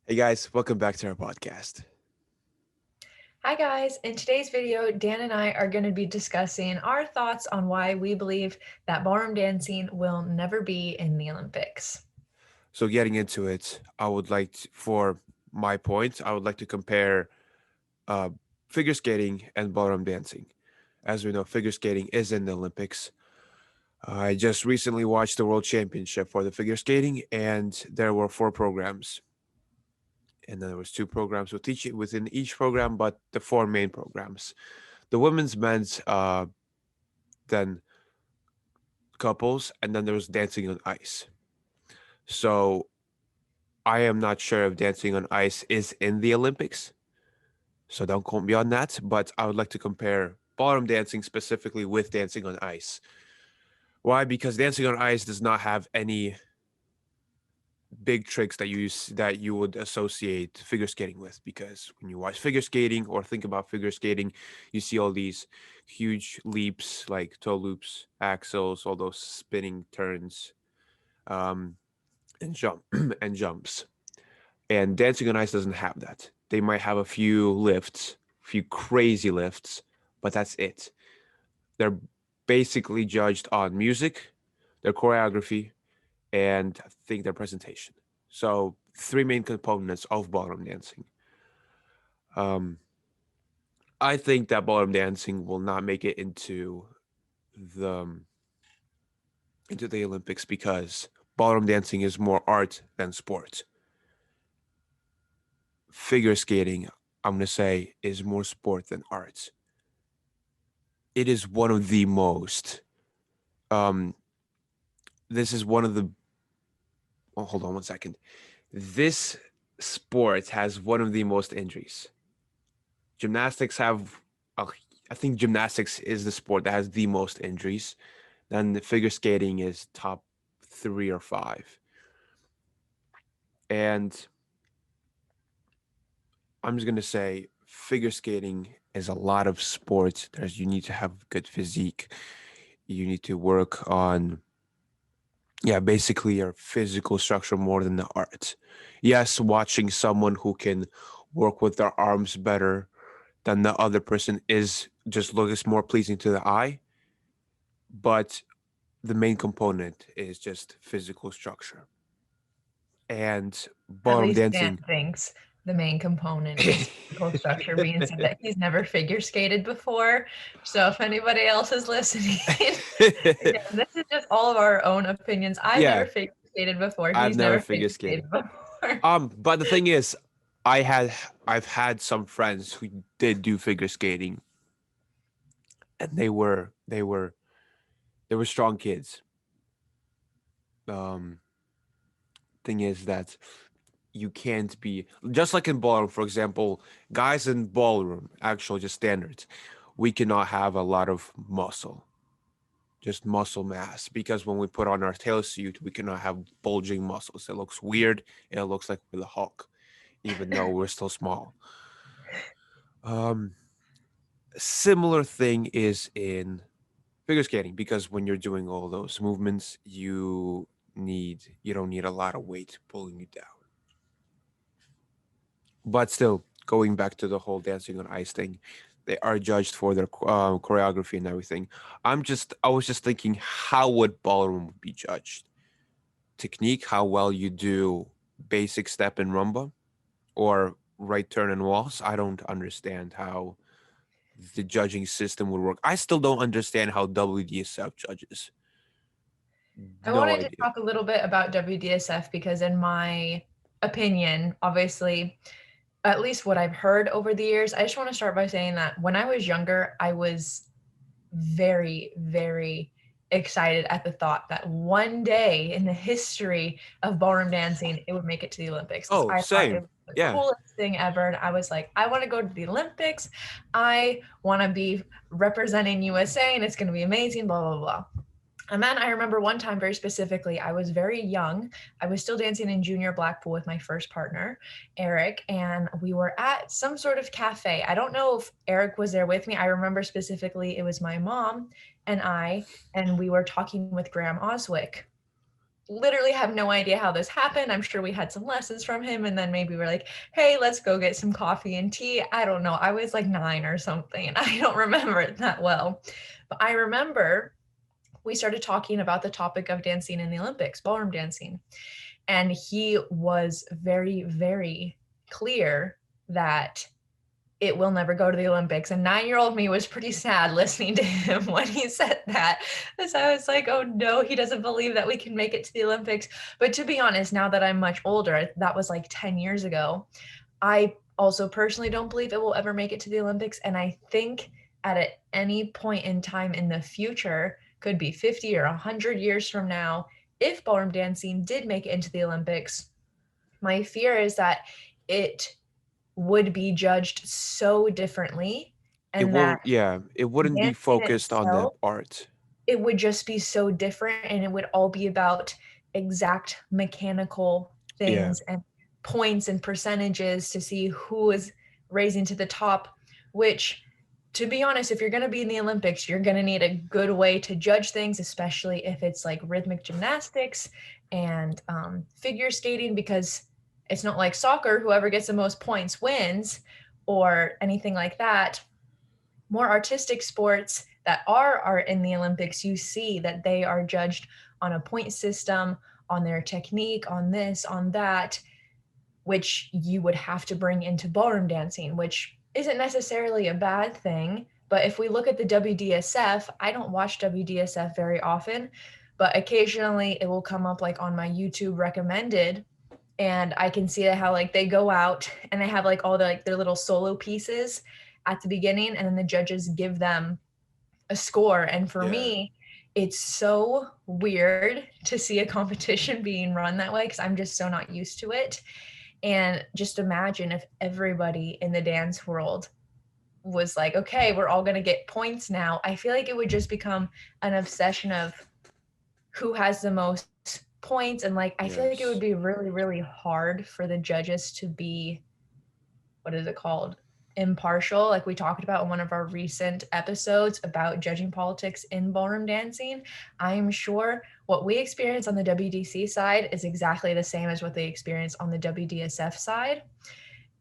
Hey guys, welcome back to our podcast. Hi guys, in today's video, Dan and I are going to be discussing our thoughts on why we believe that ballroom dancing will never be in the Olympics. So, getting into it, for my point, I would like to compare uh, figure skating and ballroom dancing. As we know, figure skating is in the Olympics. I just recently watched the World Championship for the figure skating, and there were four programs, and then there was two programs within each program, but the four main programs: the women's, men's, then couples, and then there was dancing on ice. So I am not sure if dancing on ice is in the Olympics, so don't quote me on that. But I would like to compare ballroom dancing specifically with dancing on ice. Why? Because dancing on ice does not have any big tricks that you would associate figure skating with. Because when you watch figure skating or think about figure skating, you see all these huge leaps like toe loops, axels, all those spinning turns, um, and jumps. And dancing on ice doesn't have that. They might have a few lifts, a few crazy lifts, but that's it. They're basically judged on music, their choreography, and I think their presentation. So three main components of ballroom dancing. Um, I think that ballroom dancing will not make it the into the Olympics because ballroom dancing is more art than sport. Figure skating, I'm gonna say, is more sport than art. It is one of the most um this is one of the oh, hold on one second. This sport has one of the most injuries. Gymnastics have uh, I think gymnastics is the sport that has the most injuries. Then the figure skating is top 3 or 5. And I'm just going to say figure skating is a lot of sports. There's you need to have good physique. You need to work on basically your physical structure more than the art. Yes, watching someone who can work with their arms better than the other person is just looks more pleasing to the eye, but the main component is just physical structure. And At ballroom least Dan dancing. thinks the main component is physical structure, being said that he's never figure skated before. So if anybody else is listening, again, this is just all of our own opinions. I've never Yeah, figure skated before. I've He's never never figure figure skated. skated before. But the thing is, I had I've had some friends who did do figure skating, and they were strong kids. Um, Thing is that you can't be just like in ballroom, for example, guys in ballroom, actual just standards, we cannot have a lot of muscle, just muscle mass, because when we put on our tail suit, we cannot have bulging muscles. It looks weird. It looks like we're the Hulk, even though we're still small. Um, Similar thing is in figure skating because when you're doing all those movements, you don't need a lot of weight pulling you down. But still, going back to the whole dancing on ice thing, they are judged for their choreography and everything. I was just thinking, how would ballroom be judged? Technique, how well you do basic step in rumba or right turn and waltz. I don't understand how the judging system would work. I still don't understand how WDSF judges. I No wanted to idea. talk a little bit about WDSF because, in my opinion, obviously, at least what I've heard over the years, I just want to start by saying that when I was younger, I was very, very excited at the thought that one day in the history of ballroom dancing, it would make it to the Olympics because Oh, I thought it same. was the Yeah. coolest thing ever. And I was like, I want to go to the Olympics. I want to be representing USA and it's going to be amazing, blah, blah, blah. And then I remember one time very specifically, I was very young. I was still dancing in junior Blackpool with my first partner, Eric, and we were at some sort of cafe. I don't know if Eric was there with me. I remember specifically it was my mom and I, and we were talking with Graham Oswick. literally have no idea how this happened. I'm sure we had some lessons from him, and then maybe we're like, hey, let's go get some coffee and tea. I don't know. I was like 9 or something. I don't remember it that well. But I remember we started talking about the topic of dancing in the Olympics, ballroom dancing. And he was very, very clear that it will never go to the Olympics. And 9-year-old me was pretty sad listening to him when he said that. Because I was like, oh no, he doesn't believe that we can make it to the Olympics. But to be honest, now that I'm much older, that was like 10 years ago, I also personally don't believe it will ever make it to the Olympics. And I think at any point in time in the future, could be 50 or 100 years from now, if ballroom dancing did make it into the Olympics, my fear is that it would be judged so differently, It and that will, yeah, it wouldn't be dancing focused on the itself, art. it would just be so different, and it would all be about exact mechanical Yeah, things and points and percentages to see who is raising to the top, which, to be honest, if you're going to be in the Olympics, you're going to need a good way to judge things, especially if it's like rhythmic gymnastics and figure skating, because it's not like soccer, whoever gets the most points wins, or anything like that. More artistic sports that are in the Olympics, you see that they are judged on a point system, on their technique, on this, on that, which you would have to bring into ballroom dancing, which isn't necessarily a bad thing. But if we look at the WDSF, I don't watch WDSF very often, but occasionally it will come up like on my YouTube recommended, and I can see how like they go out and they have like all the like their little solo pieces at the beginning, and then the judges give them a score. And for yeah, me, it's so weird to see a competition being run that way because I'm just so not used to it. And just imagine if everybody in the dance world was like, okay, we're all going to get points now. I feel like it would just become an obsession of who has the most points. And like, I feel like it would be yes, really, really hard for the judges to be, what is it called? Impartial, like we talked about in one of our recent episodes about judging politics in ballroom dancing. I am sure what we experience on the WDC side is exactly the same as what they experience on the WDSF side.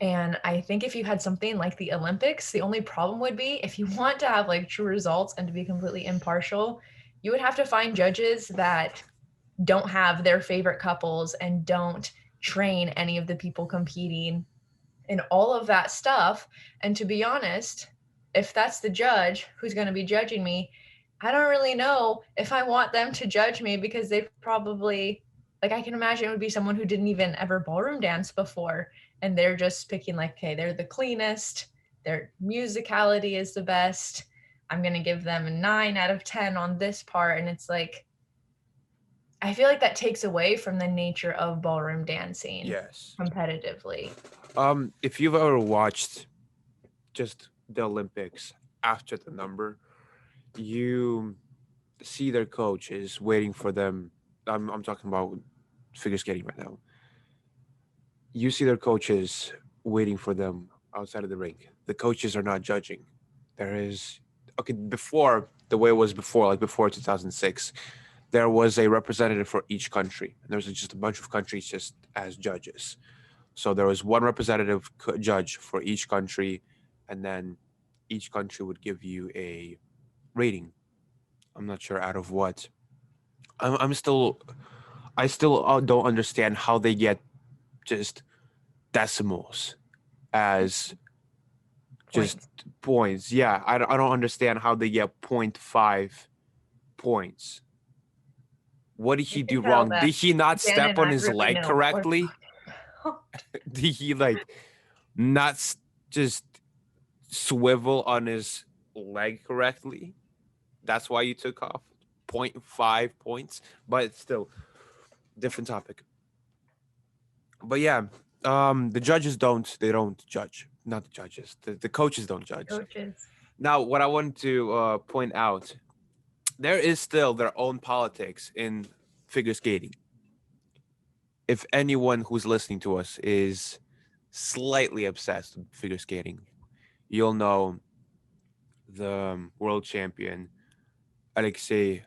And I think if you had something like the Olympics, the only problem would be if you want to have like true results and to be completely impartial, you would have to find judges that don't have their favorite couples and don't train any of the people competing and all of that stuff. And to be honest, if that's the judge who's going to be judging me, I don't really know if I want them to judge me, because they probably, like, I can imagine it would be someone who didn't even ever ballroom dance before. And they're just picking, like, okay, they're the cleanest, their musicality is the best. I'm going to give them a 9 out of 10 on this part. And it's like, I feel like that takes away from the nature of ballroom dancing yes. competitively. If you've ever watched just the Olympics after the number, you see their coaches waiting for them. I'm talking about figure skating right now. You see their coaches waiting for them outside of the rink. The coaches are not judging. There is, okay, before the way it was before, like before 2006, there was a representative for each country. And there was just a bunch of countries just as judges. So there was one representative judge for each country, and then each country would give you a rating. I'm not sure out of what. I'm still, I still don't understand how they get just decimals as just Points. points. Yeah, I don't understand how they get point 0.5 points. What did You he can do tell wrong? that Did he not Dan step and on I his really leg know what we're correctly? talking about. Did he like not just swivel on his leg correctly? That's why you took off point 0.5 points. But still, different topic. But yeah, the judges don't judge. Not the judges. The coaches don't judge. Coaches. Now, what I want to point out, there is still their own politics in figure skating. If anyone who's listening to us is slightly obsessed with figure skating, you'll know the world champion Alexei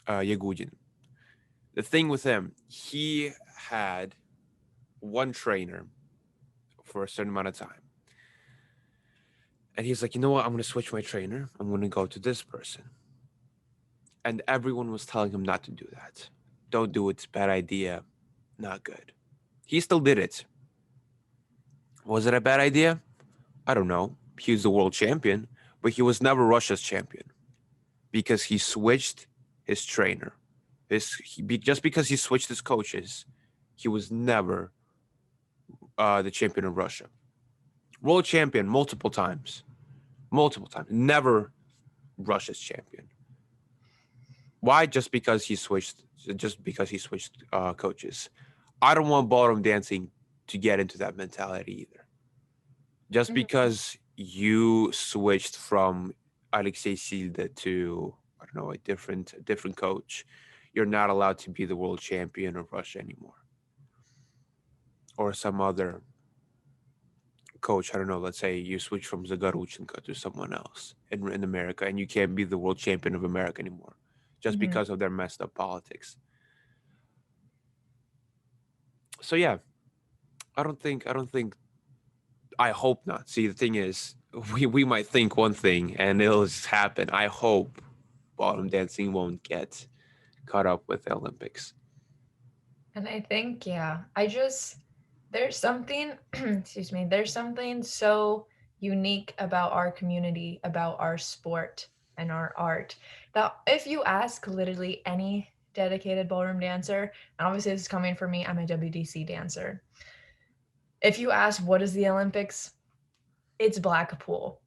Yagudin. The thing with him, he had one trainer for a certain amount of time. And he's like, you know what? I'm going to switch my trainer. I'm going to go to this person. And everyone was telling him not to do that. Don't do it. It's a bad idea. Not good. He still did it. Was it a bad idea? I don't know. He was the world champion, but he was never Russia's champion because he switched his trainer. Just because he switched his coaches, he was never the champion of Russia. World champion multiple times, never Russia's champion. Why? Just because he switched coaches. I don't want ballroom dancing to get into that mentality either. Just Mhm. because you switched from Alexei Silda to, I don't know, a different coach, you're not allowed to be the world champion of Russia anymore, or some other coach. I don't know. Let's say you switch from Zagaruchenko to someone else in America, and you can't be the world champion of America anymore, just Mhm. because of their messed up politics. So yeah, I don't think I hope not. See, the thing is, we might think one thing and it'll just happen. I hope ballroom dancing won't get caught up with the Olympics. And I think, yeah, there's something, excuse me, there's something so unique about our community, about our sport and our art that if you ask literally any dedicated ballroom dancer, and obviously this is coming from me, I'm a WDC dancer. If you ask what is the Olympics, it's Blackpool.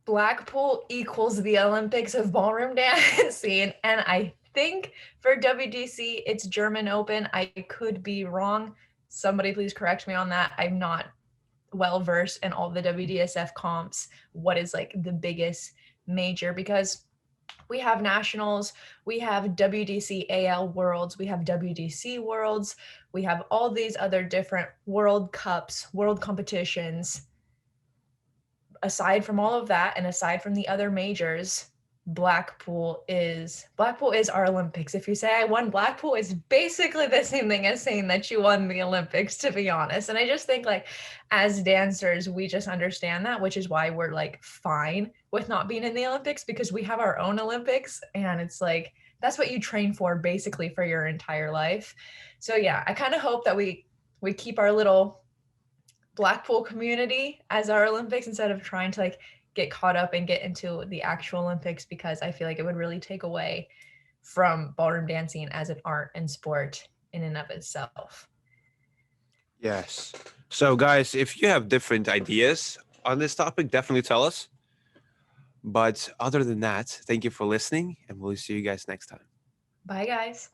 Blackpool equals the Olympics of ballroom dancing. And I think for WDC, it's German Open. I could be wrong. Somebody please correct me on that. I'm not well versed in all the WDSF comps. What is like the biggest major? Because we have nationals, we have WDC AL worlds, we have WDC worlds, we have all these other different world cups, world competitions. Aside from all of that and aside from the other majors, Blackpool is our Olympics. If you say I won Blackpool, it's basically the same thing as saying that you won the Olympics, to be honest. And I just think like as dancers, we just understand that, which is why we're like fine with not being in the Olympics because we have our own Olympics and it's like that's what you train for basically for your entire life. So yeah, I kind of hope that we keep our little Blackpool community as our Olympics instead of trying to like get caught up and get into the actual Olympics because I feel like it would really take away from ballroom dancing as an art and sport in and of itself. Yes. So, guys, if you have different ideas on this topic, definitely tell us. But other than that, thank you for listening, and we'll see you guys next time. Bye, guys.